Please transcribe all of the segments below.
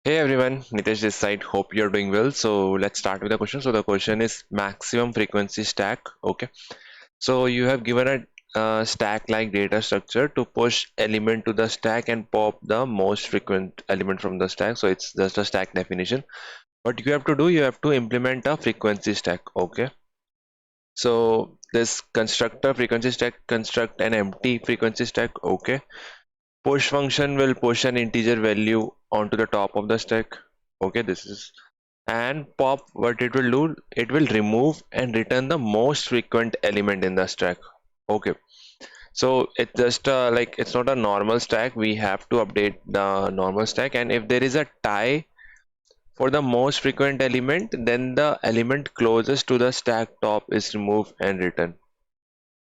Hey everyone, Nitesh this side. Hope you're doing well. So let's start with the question. So the question is maximum frequency stack. Okay. So you have given a stack-like data structure to push element to the stack and pop the most frequent element from the stack. So it's just a stack definition. What you have to do, you have to implement a frequency stack. Okay. So this constructor frequency stack construct an empty frequency stack. Okay. Push function will push an integer value onto the top of the stack. Okay, this is and pop, what it will do, it will remove and return the most frequent element in the stack. Okay, so it's just like it's not a normal stack. We have to update the normal stack, and if there is a tie for the most frequent element, then the element closest to the stack top is removed and returned.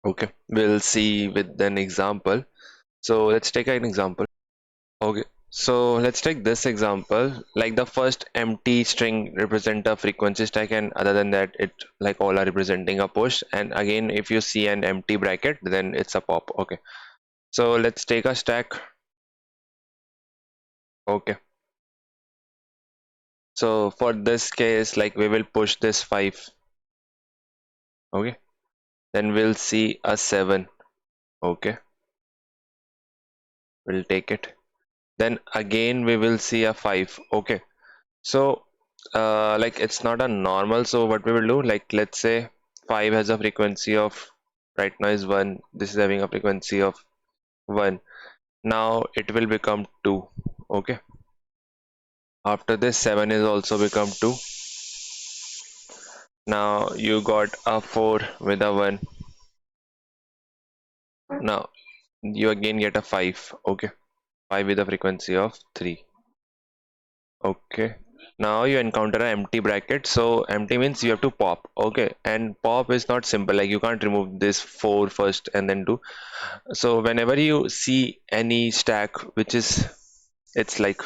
Okay, we'll see with an example. So let's take an example. Okay, so let's take this example. Like the first empty string represent a frequency stack, and other than that, it like all are representing a push. And again, if you see an empty bracket, then it's a pop. Okay, so let's take a stack. Okay, so for this case, like we will push this 5. Okay, then we'll see a 7. Okay, we'll take it. Then again, we will see a 5. Okay, so like it's not a normal, so what we will do, like let's say 5 has a frequency of right now is 1, this is having a frequency of 1. Now it will become 2. Okay, after this 7 is also become 2. Now you got a 4 with a 1. Now you again get a 5. Okay, 5 with a frequency of 3. Okay, now you encounter an empty bracket. So empty means you have to pop. Okay, and pop is not simple, like you can't remove this 4 first and then do. So whenever you see any stack which is, it's like,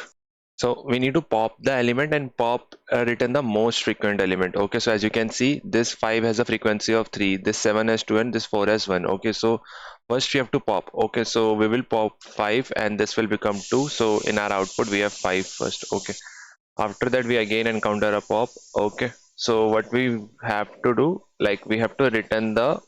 so we need to pop the element and pop return the most frequent element. Okay, so as you can see, this 5 has a frequency of 3, this 7 has 2, and this 4 has 1. Okay, so first we have to pop. Okay, so we will pop 5 and this will become 2. So in our output we have 5 first. Okay, after that we again encounter a pop. Okay, so what we have to do, like we have to return the,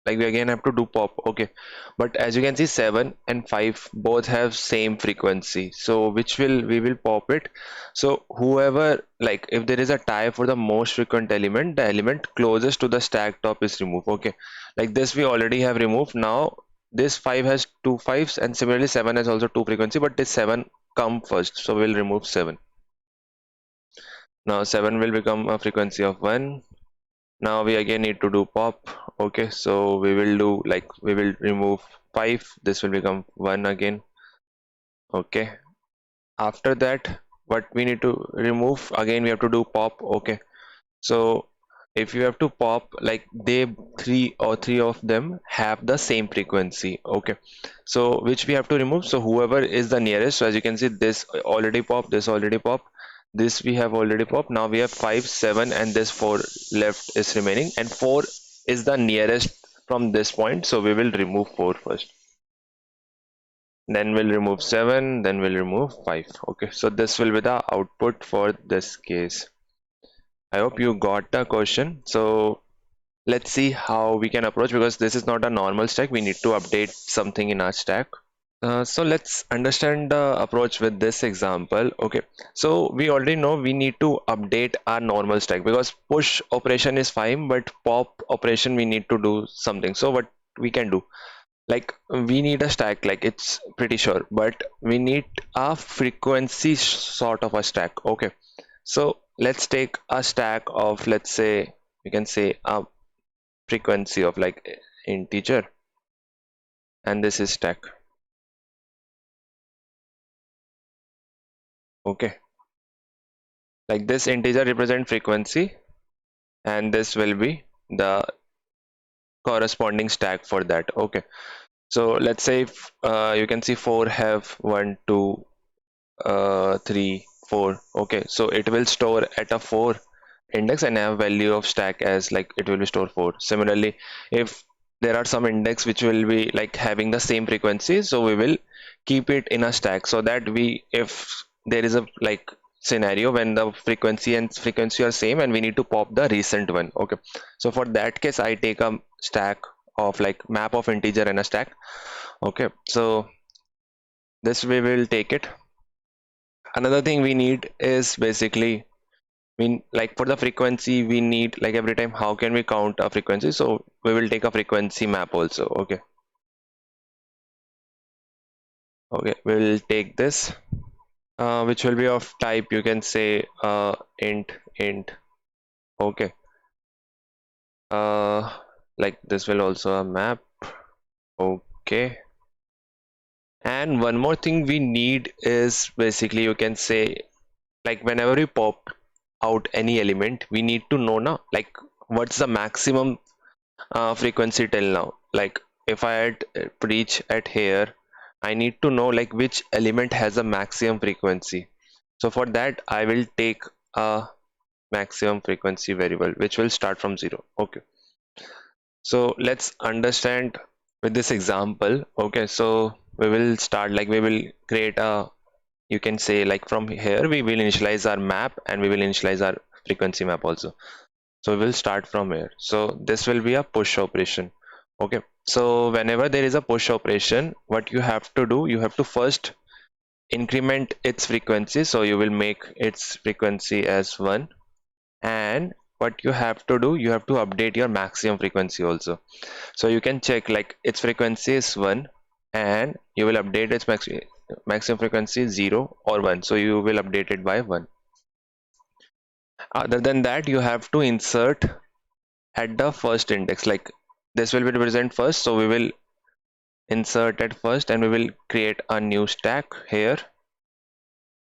like we again have to do pop. Okay, but as you can see 7 and 5 both have same frequency, so which will we will pop it. So whoever, like if there is a tie for the most frequent element, the element closest to the stack top is removed. Okay, like this we already have removed. Now this 5 has 2 5s, and similarly 7 has also 2 frequency, but this 7 come first, so we'll remove 7. Now 7 will become a frequency of 1. Now we again need to do pop. Okay, so we will do, like we will remove 5, this will become 1 again. Okay, after that what we need to remove, again we have to do pop. Okay, so if you have to pop, like they three of them have the same frequency. Okay, so which we have to remove, so whoever is the nearest. So as you can see, this already pop, this already pop, this we have already popped. Now we have 5 7 and this 4 left is remaining, and 4 is the nearest from this point, so we will remove 4 first, then we'll remove 7, then we'll remove 5. Okay, so this will be the output for this case. I hope you got the question. So let's see how we can approach, because this is not a normal stack, we need to update something in our stack. So let's understand the approach with this example. Okay, so we already know we need to update our normal stack, because push operation is fine, but pop operation we need to do something. So what we can do, like we need a stack, like it's pretty sure, but we need a frequency sort of a stack. Okay, so let's take a stack of, let's say we can say a frequency of like integer, and this is stack. Okay, like this integer represent frequency, and this will be the corresponding stack for that. Okay, so let's say if, you can see 4 have 1 2 3 4. Okay, so it will store at a 4 index and have value of stack as like it will be store 4. Similarly, if there are some index which will be like having the same frequency, so we will keep it in a stack, so that we, if there is a like scenario when the frequency and frequency are same and we need to pop the recent one. Okay, so for that case I take a stack of like map of integer and a stack. Okay, so this we will take it. Another thing we need is basically, like for the frequency we need like every time how can we count a frequency, so we will take a frequency map also. Okay, we'll take this which will be of type, you can say int. Okay, like this will also a map. Okay, and one more thing we need is basically, you can say, like whenever we pop out any element we need to know now like what's the maximum frequency till now. Like if I had reach at here, I need to know like which element has a maximum frequency. So for that I will take a maximum frequency variable which will start from 0. Okay, so let's understand with this example. Okay, so we will start like we will create a, you can say like from here we will initialize our map and we will initialize our frequency map also. So we will start from here. So this will be a push operation. Okay, so whenever there is a push operation, what you have to do, you have to first increment its frequency. So you will make its frequency as 1, and what you have to do, you have to update your maximum frequency also. So you can check like its frequency is 1 and you will update its maximum frequency 0 or 1, so you will update it by 1. Other than that, you have to insert at the first index, like this will be represent first, so we will insert at first and we will create a new stack here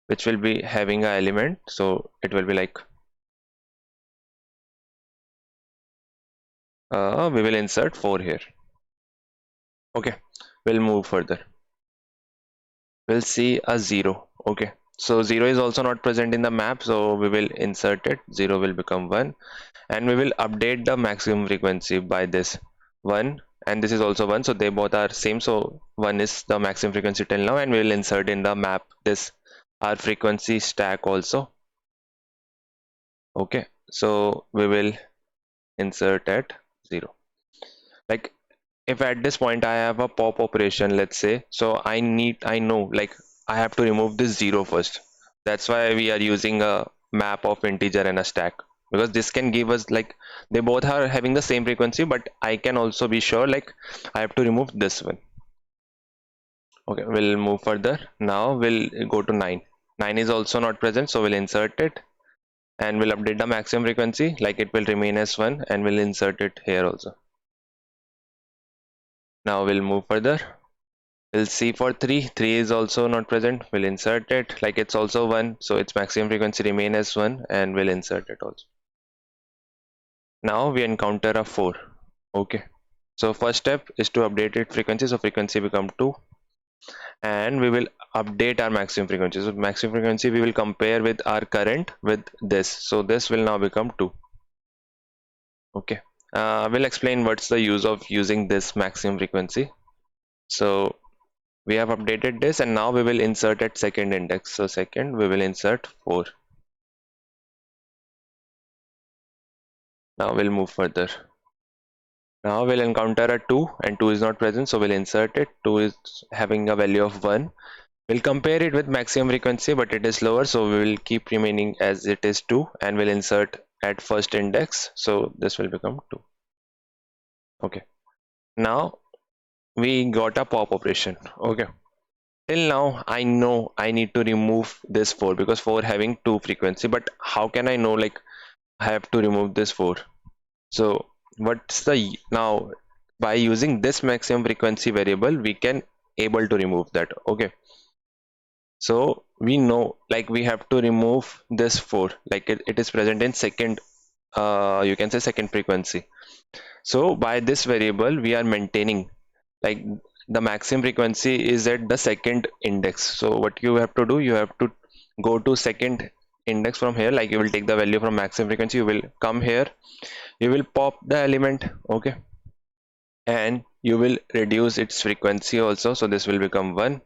which will be having a element, so it will be like we will insert 4 here. Okay, we'll move further, we'll see a 0. Okay, so 0 is also not present in the map, so we will insert it, 0 will become 1, and we will update the maximum frequency by this 1, and this is also 1, so they both are same, so 1 is the maximum frequency till now, and we will insert in the map this our frequency stack also. Okay, so we will insert at 0. Like if at this point I have a pop operation, let's say, so I know like I have to remove this 0 first. That's why we are using a map of integer and a stack, because this can give us like they both are having the same frequency, but I can also be sure like I have to remove this one. Okay, we'll move further. Now we'll go to 9. 9 is also not present, so we'll insert it and we'll update the maximum frequency, like it will remain as 1, and we'll insert it here also. Now we'll move further. We'll see for 3. 3 is also not present, we'll insert it, like it's also 1, so its maximum frequency remain as 1, and we'll insert it also. Now we encounter a 4. Okay, so first step is to update its frequency, so frequency become 2, and we will update our maximum frequency. So maximum frequency we will compare with our current with this, so this will now become 2. Okay, we'll explain what's the use of using this maximum frequency. So we have updated this, and now we will insert at second index. So second we will insert 4. Now we'll move further. Now we'll encounter a 2, and 2 is not present, so we'll insert it. 2 is having a value of 1. We'll compare it with maximum frequency, but it is lower, so we will keep remaining as it is 2, and we'll insert at first index, so this will become 2. Okay, now we got a pop operation. Okay, till now I know I need to remove this 4 because 4 having 2 frequency, but how can I know like I have to remove this 4? So what's the, now by using this maximum frequency variable we can able to remove that. Okay, so we know like we have to remove this 4, like it is present in second, you can say second frequency. So by this variable we are maintaining like the maximum frequency is at the second index. So what you have to do, you have to go to second index from here, like you will take the value from maximum frequency, you will come here, you will pop the element. Okay, and you will reduce its frequency also, so this will become 1,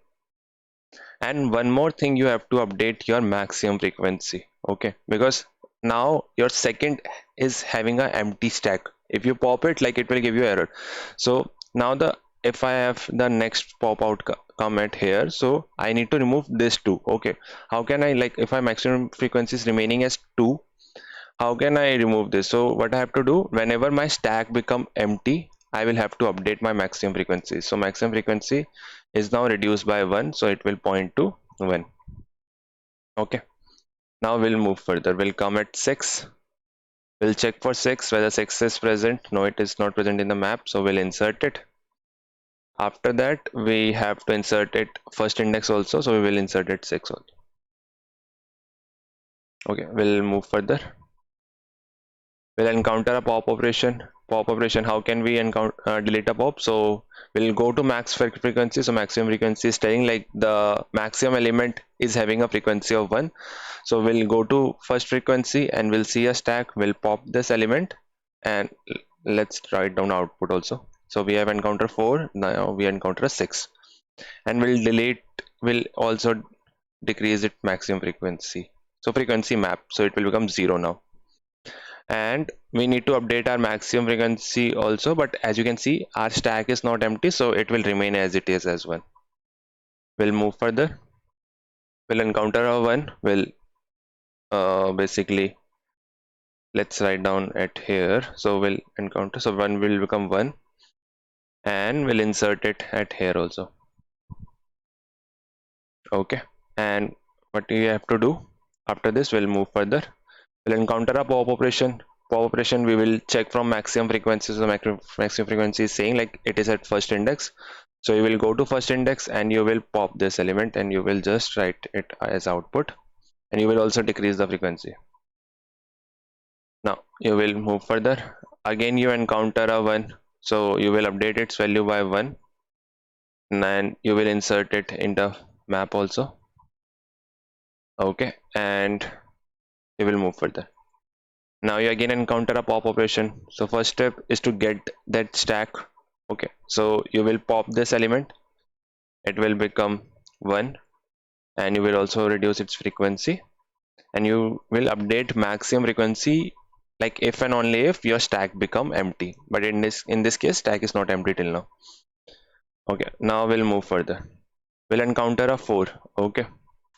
And one more thing, you have to update your maximum frequency. Okay, because now your second is having an empty stack. If you pop it, like, it will give you error. So now if I have the next pop out comment here, so I need to remove this too. Okay, how can I, like, if my maximum frequency is remaining as 2, how can I remove this? So what I have to do, whenever my stack become empty, I will have to update my maximum frequency. So maximum frequency is now reduced by 1, so it will point to 1. Okay, now we'll move further. We'll come at 6. We'll check for 6 whether 6 is present. No, it is not present in the map, so we'll insert it. After that, we have to insert it first index also, so we will insert it 6 also. Okay, we'll move further. We'll encounter a pop operation. Pop operation, how can we encounter delete a pop? So we'll go to max frequency. So maximum frequency is telling, like, the maximum element is having a frequency of 1. So we'll go to first frequency and we'll see a stack. We'll pop this element and let's write down output also. So we have encounter 4, now we encounter 6, and we'll also decrease it maximum frequency. So frequency map, so it will become 0 now. And we need to update our maximum frequency also, but as you can see, our stack is not empty, so it will remain as it is as 1. We'll move further. We'll encounter a 1. We'll basically, let's write down at here. So we'll encounter, so 1 will become 1, and we'll insert it at here also. Okay, and what we have to do after this, we'll move further. We'll encounter a pop operation. Pop operation, we will check from maximum frequency. So maximum frequency is saying, like, it is at first index, so you will go to first index and you will pop this element and you will just write it as output, and you will also decrease the frequency. Now you will move further. Again you encounter a 1, so you will update its value by 1, and you will insert it in the map also. Okay, and you will move further. Now you again encounter a pop operation. So first step is to get that stack. Okay, so you will pop this element, it will become 1, and you will also reduce its frequency, and you will update maximum frequency, like if and only if your stack become empty. But in this case, stack is not empty till now. Okay, now we'll move further. We'll encounter a 4. Okay,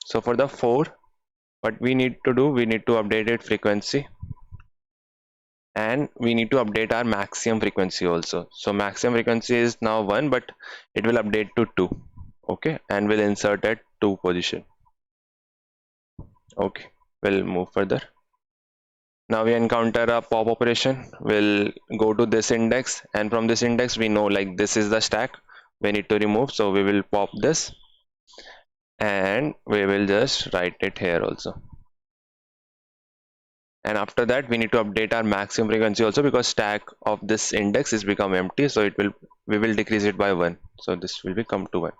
so for the 4, what we need to do, we need to update its frequency, and we need to update our maximum frequency also. So maximum frequency is now 1, but it will update to 2. Okay, and we'll insert at 2 position. Okay, we'll move further. Now we encounter a pop operation. We'll go to this index, and from this index we know, like, this is the stack we need to remove, so we will pop this and we will just write it here also. And after that, we need to update our maximum frequency also, because stack of this index is become empty, so we will decrease it by 1, so this will become to 1.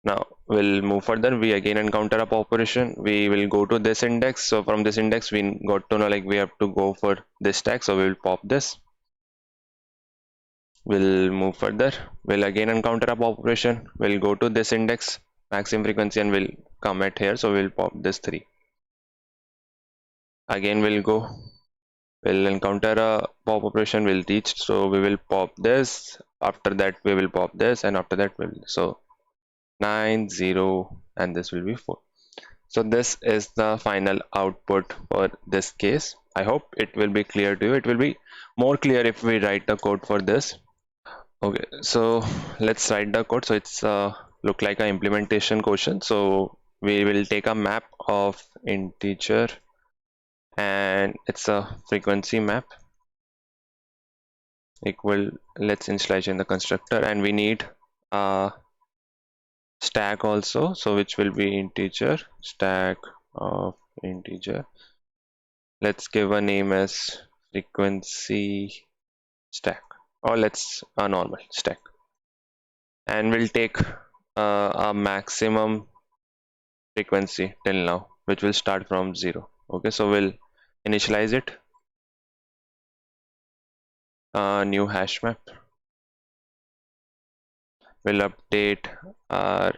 Now we'll move further. We again encounter a pop operation. We will go to this index, so from this index we got to know, like, we have to go for this stack, so we will pop this. We'll move further. We'll again encounter a pop operation. We'll go to this index maximum frequency and we'll come at here, so we'll pop this 3. Again we'll encounter a pop operation, we'll reach, so we will pop this. After that we will pop this, and after that so 9, 0, and this will be 4. So this is the final output for this case. I hope it will be clear to you. It will be more clear if we write the code for this. Okay, so let's write the code. So it's look like an implementation question. So we will take a map of integer, and it's a frequency map equal, let's initialize in the constructor, and we need a stack also, so which will be integer, stack of integer. Let's give a name as frequency stack, or let's a normal stack, and we'll take a maximum frequency till now, which will start from 0. Okay, so we'll initialize it, new hash map. We'll update our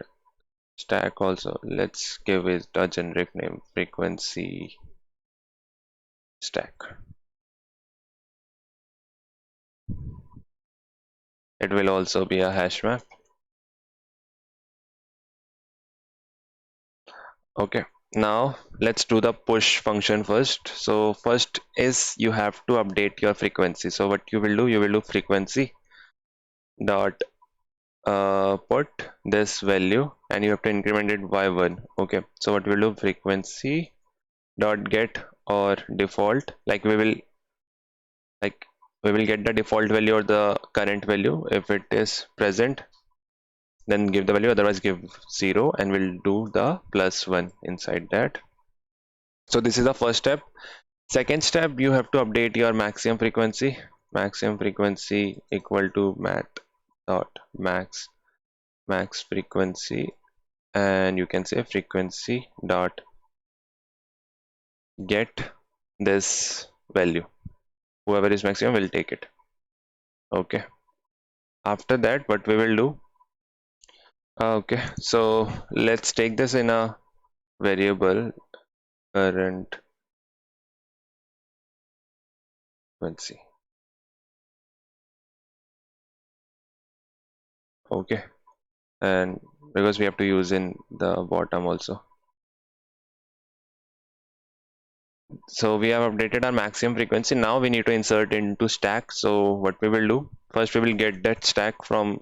stack also, let's give it a generic name, frequency stack. It will also be a hash map. Okay, now let's do the push function first. So first is you have to update your frequency. So what you will do frequency dot put this value, and you have to increment it by 1. Okay, so what we'll do, frequency dot get or default, like we will get the default value or the current value. If it is present, then give the value, otherwise give 0, and we'll do the +1 inside that. So this is the first step. Second step, you have to update your maximum frequency equal to max frequency, and you can say frequency dot get this value. Whoever is maximum will take it. Okay, after that what we will do, okay, so let's take this in a variable current frequency. Okay, and because we have to use in the bottom also. So we have updated our maximum frequency. Now we need to insert into stack. So what we will do, first we will get that stack from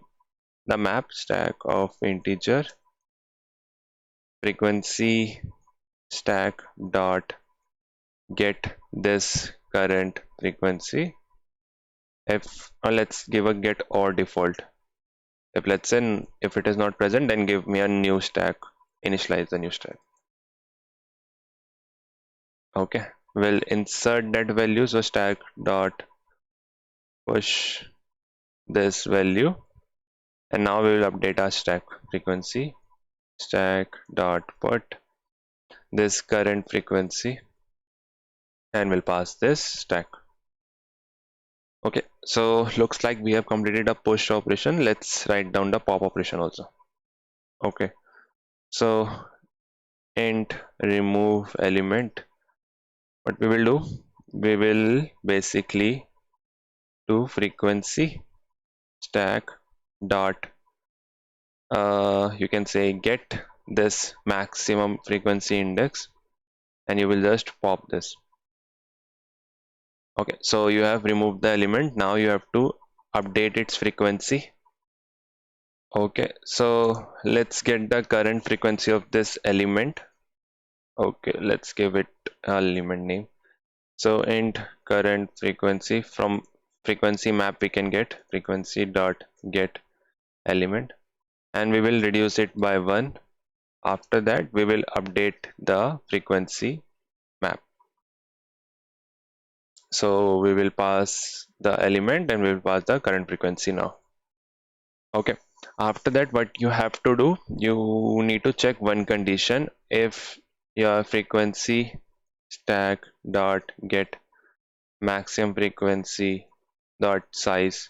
the map, stack of integer frequency stack dot get this current frequency. If let's give a get or default. If let's say if it is not present, then give me a new stack, initialize the new stack. Okay, we'll insert that value. So stack dot push this value, and now we will update our stack frequency stack dot put this current frequency, and we'll pass this stack. Okay, so looks like we have completed a push operation. Let's write down the pop operation also. Okay, so int remove element, what we will do, we will basically do frequency stack dot you can say get this maximum frequency index, and you will just pop this. Okay, so you have removed the element. Now you have to update its frequency. Okay, so let's get the current frequency of this element. Okay, let's give it an element name. So int current frequency, from frequency map we can get frequency dot get element, and we will reduce it by 1. After that we will update the frequency map. So we will pass the element and we will pass the current frequency now. Okay, after that what you have to do, you need to check one condition. If your frequency stack dot get maximum frequency dot size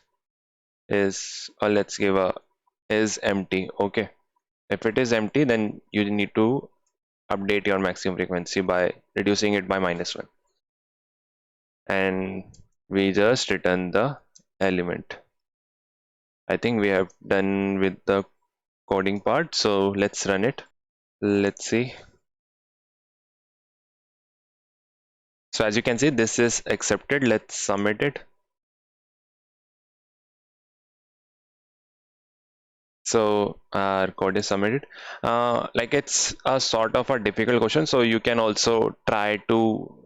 is, or let's give a, is empty. Okay, if it is empty, then you need to update your maximum frequency by reducing it by -1, and we just return the element. I think we have done with the coding part, so let's run it. Let's see. So as you can see, this is accepted. Let's submit it. So our code is submitted. Like it's a sort of a difficult question, so you can also try to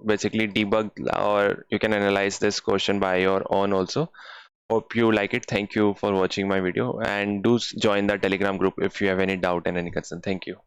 basically debug, or you can analyze this question by your own also. Hope you like it. Thank you for watching my video, and do join the Telegram group if you have any doubt and any concern. Thank you.